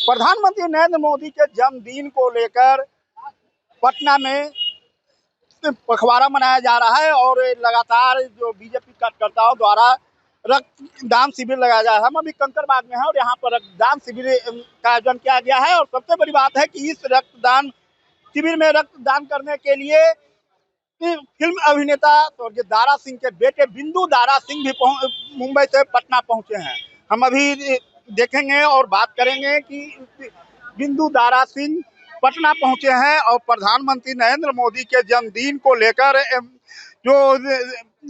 प्रधानमंत्री नरेंद्र मोदी के जन्मदिन को लेकर पटना में पखवाड़ा मनाया जा रहा है और लगातार जो बीजेपी कार्यकर्ताओं द्वारा रक्तदान शिविर लगाया जा रहा है। हम अभी कंकड़बाग में हैं और यहाँ पर रक्तदान शिविर का आयोजन किया गया है और सबसे बड़ी बात है कि इस रक्तदान शिविर में रक्तदान करने के लिए फिल्म अभिनेता तो दारा सिंह के बेटे बिंदु दारा सिंह भी मुंबई से पटना पहुंचे हैं। हम अभी देखेंगे और बात करेंगे कि बिंदु दारा सिंह पटना पहुंचे हैं और प्रधानमंत्री नरेंद्र मोदी के जन्मदिन को लेकर जो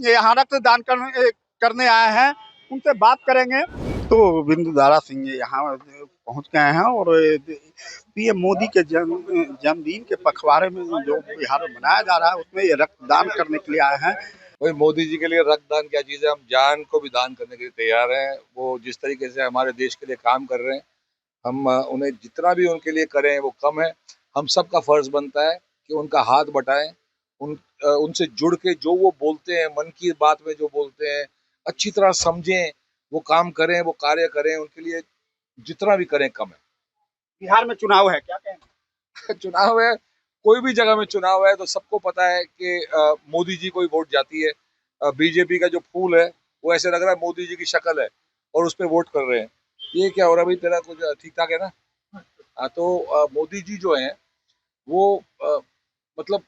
यहाँ रक्तदान करने आए हैं उनसे बात करेंगे। तो बिंदु दारा सिंह यहाँ पहुंच गए हैं और पीएम मोदी के जन्मदिन के पखवाड़े में जो बिहार में मनाया जा रहा है उसमें ये रक्तदान करने के लिए आए हैं। भाई मोदी जी के लिए रक्तदान क्या चीज़ है, हम जान को भी दान करने के लिए तैयार हैं। वो जिस तरीके से हमारे देश के लिए काम कर रहे हैं, हम उन्हें जितना भी उनके लिए करें वो कम है। हम सबका फर्ज बनता है कि उनका हाथ बटाएं, उनसे जुड़ के जो वो बोलते हैं, मन की बात में जो बोलते हैं अच्छी तरह समझें, वो काम करें, वो कार्य करें, उनके लिए जितना भी करें कम है। बिहार में चुनाव है, क्या कहेंगे? चुनाव है, कोई भी जगह में चुनाव है तो सबको पता है कि मोदी जी को ही वोट जाती है। बीजेपी का जो फूल है वो ऐसे लग रहा है मोदी जी की शक्ल है और उस पर वोट कर रहे हैं। ये क्या हो रहा है भाई, तेरा कुछ ठीक ठाक है ना? तो मोदी जी जो हैं वो मतलब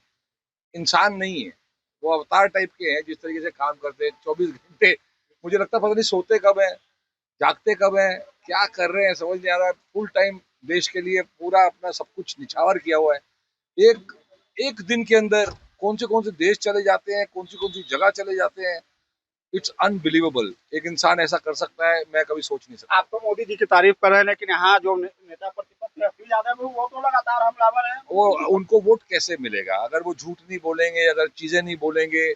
इंसान नहीं है, वो अवतार टाइप के हैं। जिस तरीके से काम करते हैं 24 घंटे, मुझे लगता है पता नहीं सोते कब हैं, जागते कब हैं, क्या कर रहे हैं समझ नहीं आ रहा है। फुल टाइम देश के लिए पूरा अपना सब कुछ निछावर किया हुआ है। एक दिन के अंदर कौन से देश चले जाते हैं, कौन सी जगह चले जाते हैं। इट्स अनबिलीवेबल, एक इंसान ऐसा कर सकता है, मैं कभी सोच नहीं सकता। आप तो मोदी जी की तारीफ कर रहे हैं लेकिन यहाँ जो नेता प्रतिपक्ष अखिलेश यादव है वो तो लगातार हमलावर है। वो उनको वोट कैसे मिलेगा अगर वो झूठ नहीं बोलेंगे, अगर चीजें नहीं बोलेंगे।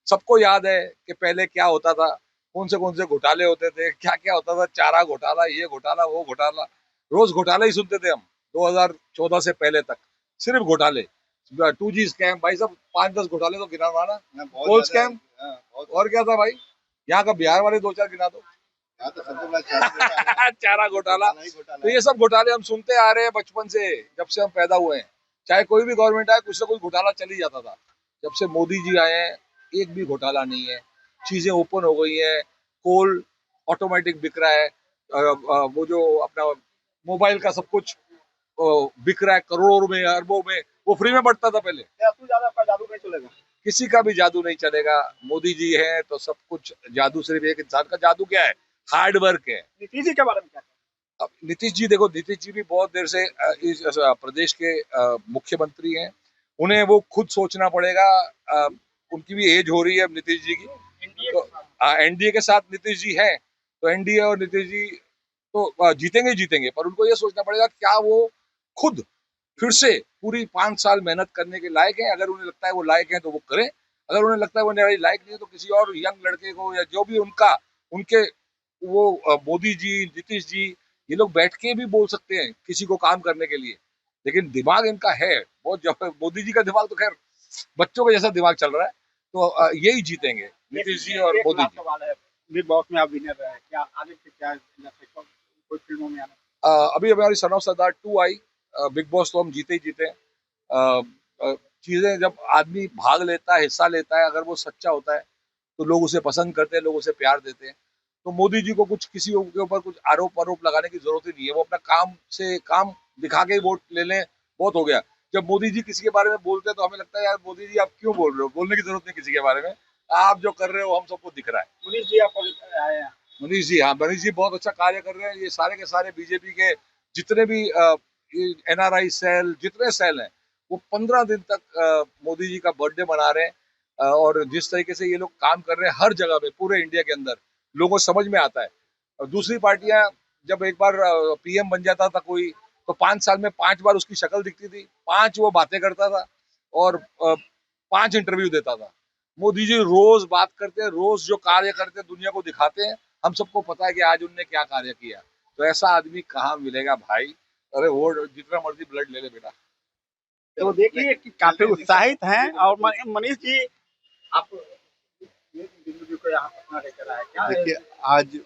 सबको याद है कि पहले क्या होता था, कौन से घोटाले होते थे, क्या क्या होता था, चारा घोटाला, ये घोटाला, वो घोटाला। रोज घोटाले ही सुनते थे हम 2014 से पहले तक, सिर्फ घोटाले। 2G स्कैम, भाई साहब 5-10 घोटाले तो गिना हुआ ना। गोल्ड स्कैम और क्या था भाई, यहाँ का बिहार वाले 2-4 गिना दो। चारा घोटाला, तो ये सब घोटाले हम सुनते आ रहे हैं बचपन से, जब से हम पैदा हुए हैं। चाहे कोई भी गवर्नमेंट आए, कुछ ना कुछ घोटाला चल ही जाता था। जब से मोदी जी आए हैं एक भी घोटाला नहीं है। चीजें ओपन हो गई है, कोल ऑटोमेटिक बिक रहा है, वो जो अपना मोबाइल का सब कुछ बिक रहा है करोड़ों में, अरबों में। वो फ्री में बढ़ता था पहले। जादू नहीं चलेगा, किसी का भी जादू नहीं चलेगा। मोदी जी है तो सब कुछ जादू। सिर्फ एक इंसान का जादू क्या है, हार्ड वर्क है। नीतीश जी के बारे में क्या? अब नीतीश जी देखो, नीतीश जी भी बहुत देर से इस प्रदेश के मुख्यमंत्री हैं। उन्हें वो खुद सोचना पड़ेगा। उनकी भी एज हो रही है अब नीतीश जी की, तो एनडीए के साथ नीतीश जी हैं, तो एनडीए और नीतीश जी तो जीतेंगे, पर उनको ये सोचना पड़ेगा क्या वो खुद फिर से पूरी 5 साल मेहनत करने के लायक हैं। अगर उन्हें लगता है वो लायक हैं तो वो करें, अगर उन्हें लगता है वो लायक नहीं है तो किसी और यंग लड़के को, या जो भी उनके वो मोदी जी, नीतीश जी, ये लोग बैठ के भी बोल सकते हैं किसी को काम करने के लिए। लेकिन दिमाग इनका है बहुत। मोदी जी का दिमाग तो खैर बच्चों का जैसा दिमाग चल रहा है, तो यही जीतेंगे नीतीश जी और मोदी जी। बिग बॉस में आप विनर रहे, क्या आगे से क्या कोई फिल्मों में आना? अभी हमारी son of Sardar 2 I. Big boss तो हम जीते ही जीते हैं। चीजें जब आदमी भाग लेता है, हिस्सा लेता है, अगर वो सच्चा होता है तो लोग उसे पसंद करते हैं, लोग उसे प्यार देते हैं। तो मोदी जी को कुछ किसी के ऊपर कुछ आरोप लगाने की जरूरत ही नहीं है। वो अपना काम दिखा के ही वोट ले लें, बहुत हो गया। जब मोदी जी किसी के बारे में बोलते हैं तो हमें लगता है यार मोदी जी आप क्यों बोल रहे हो, बोलने की जरूरत नहीं किसी के बारे में। आप जो कर रहे हो हम सबको दिख रहा है। मनीष जी आप आए हैं? मनीष जी, हाँ, मनीष जी बहुत अच्छा कार्य कर रहे हैं। ये सारे के सारे बीजेपी के जितने भी NRI सेल, जितने सेल हैं, वो 15 दिन तक मोदी जी का बर्थडे मना रहे हैं। और जिस तरीके से ये लोग काम कर रहे हैं हर जगह पे पूरे इंडिया के अंदर, लोगों को समझ में आता है। और दूसरी पार्टियां, जब एक बार PM बन जाता था कोई, तो 5 साल में 5 बार उसकी शक्ल दिखती थी, 5 वो बातें करता था और 5 इंटरव्यू देता था। मोदी जी रोज बात करते हैं, रोज जो कार्य करते हैं दुनिया को दिखाते हैं। हम सबको पता है कि आज उनने क्या कार्य किया। तो ऐसा आदमी कहाँ मिलेगा भाई। अरे वो जितना मर्जी ब्लड ले ले बेटा। तो देखिए कि काफी उत्साहित हैं। और मनीष जी आप बिंदु जी को यहाँ पटना लेकर आए, क्या देखिए आज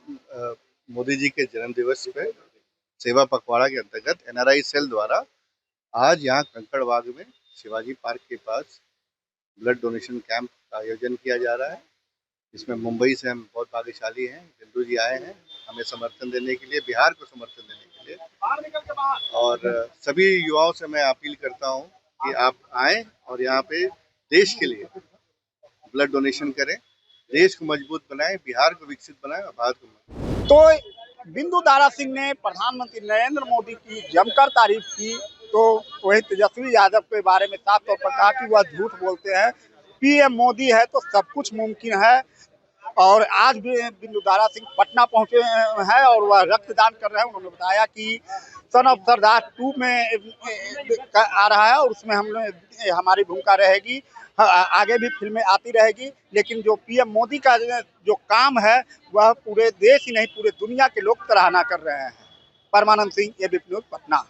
मोदी जी के जन्म दिवस पे सेवा पखवाड़ा के अंतर्गत NRI सेल द्वारा आज यहाँ कंकड़बाग में शिवाजी पार्क के पास ब्लड डोनेशन कैंप का आयोजन किया जा रहा है। इसमें मुंबई से हम बहुत भाग्यशाली हैं, बिंदु जी आए हैं हमें समर्थन देने के लिए, बिहार को समर्थन देने के लिए। और सभी युवाओं से मैं अपील करता हूं कि आप आएं और यहाँ पे देश के लिए ब्लड डोनेशन करें, देश को मजबूत बनाएं, बिहार को विकसित बनाएं और भारत को। तो बिंदु दारा सिंह ने प्रधानमंत्री नरेंद्र मोदी की जमकर तारीफ की, तो वही तेजस्वी यादव के बारे में साफ तौर पर कहा कि वह झूठ बोलते हैं। PM मोदी है तो सब कुछ मुमकिन है। और आज भी बिंदु दारा सिंह पटना पहुंचे हैं और वह रक्तदान कर रहे हैं। उन्होंने बताया कि सन ऑफ सरदार 2 में आ रहा है और उसमें हमारी भूमिका रहेगी, आगे भी फिल्में आती रहेगी। लेकिन जो PM मोदी का जो काम है वह पूरे देश ही नहीं पूरे दुनिया के लोग सराहना कर रहे हैं। परमानंद सिंह, ABP न्यूज़, पटना।